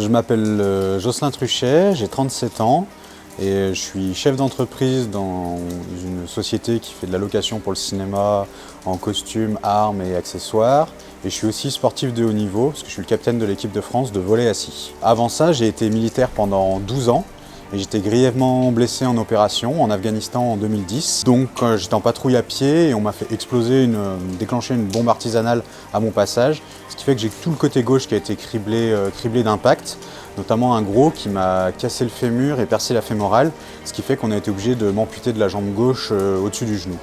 Je m'appelle Jocelyn Truchet, j'ai 37 ans et je suis chef d'entreprise dans une société qui fait de la location pour le cinéma en costume, armes et accessoires. Et je suis aussi sportif de haut niveau parce que je suis le capitaine de l'équipe de France de volley assis. Avant ça, j'ai été militaire pendant 12 ans. Et j'étais grièvement blessé en opération en Afghanistan en 2010. Donc j'étais en patrouille à pied et on m'a fait déclencher une bombe artisanale à mon passage. Ce qui fait que j'ai tout le côté gauche qui a été criblé d'impact, notamment un gros qui m'a cassé le fémur et percé la fémorale, ce qui fait qu'on a été obligé de m'amputer de la jambe gauche au-dessus du genou.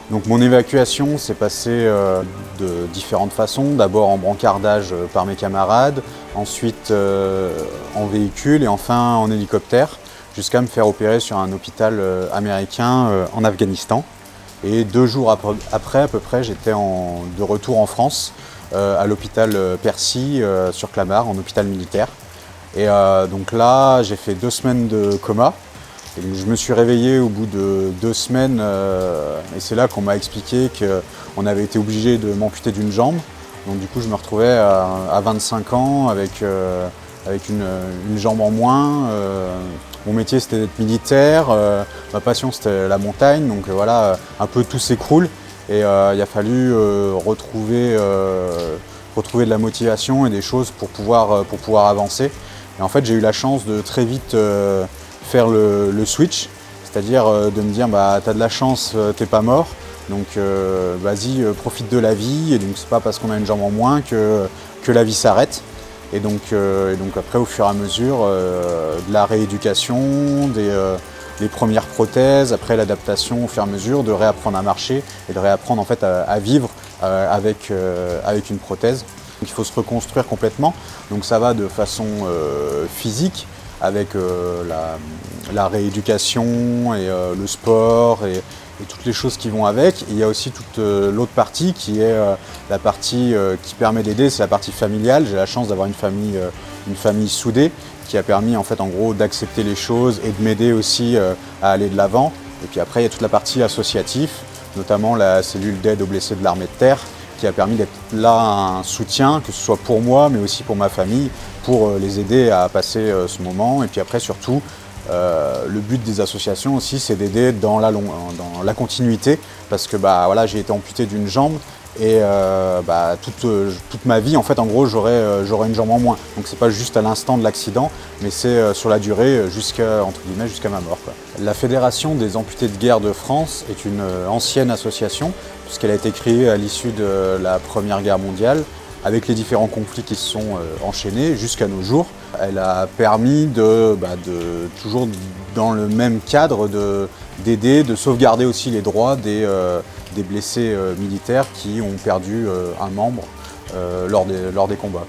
Donc mon évacuation s'est passée de différentes façons, d'abord en brancardage par mes camarades, ensuite en véhicule et enfin en hélicoptère, jusqu'à me faire opérer sur un hôpital américain en Afghanistan. Et 2 jours après, à peu près, j'étais de retour en France, à l'hôpital Percy sur Clamart, en hôpital militaire. Et donc là, j'ai fait 2 semaines de coma. Et donc, je me suis réveillé au bout de 2 semaines et c'est là qu'on m'a expliqué qu'on avait été obligé de m'amputer d'une jambe. Donc du coup, je me retrouvais à 25 ans avec une jambe en moins. Mon métier, c'était d'être militaire. Ma passion, c'était la montagne. Donc voilà, un peu tout s'écroule. Et il a fallu retrouver de la motivation et des choses pour pouvoir avancer. Et en fait, j'ai eu la chance de très vite faire le switch, c'est-à-dire de me dire bah t'as de la chance, t'es pas mort, donc vas-y, profite de la vie, et donc c'est pas parce qu'on a une jambe en moins que la vie s'arrête. Et donc après, au fur et à mesure, de la rééducation, des premières prothèses, après l'adaptation au fur et à mesure, de réapprendre à marcher et de réapprendre en fait à vivre avec une prothèse. Donc il faut se reconstruire complètement, donc ça va de façon physique, avec la rééducation et le sport et toutes les choses qui vont avec. Et il y a aussi toute l'autre partie qui est la partie qui permet d'aider, c'est la partie familiale. J'ai la chance d'avoir une famille soudée qui a permis en fait en gros d'accepter les choses et de m'aider aussi à aller de l'avant. Et puis après il y a toute la partie associative, notamment la cellule d'aide aux blessés de l'armée de terre, qui a permis d'être là un soutien, que ce soit pour moi mais aussi pour ma famille, pour les aider à passer ce moment. Et puis après surtout, le but des associations aussi, c'est d'aider dans la continuité, parce que bah, voilà, j'ai été amputé d'une jambe et toute ma vie en fait en gros j'aurai une jambe en moins. Donc c'est pas juste à l'instant de l'accident, mais c'est sur la durée jusqu'à ma mort, quoi. La Fédération des amputés de guerre de France est une ancienne association, puisqu'elle a été créée à l'issue de la Première Guerre mondiale, avec les différents conflits qui se sont enchaînés jusqu'à nos jours. Elle a permis toujours dans le même cadre d'aider, de sauvegarder aussi les droits des blessés militaires qui ont perdu un membre lors des combats.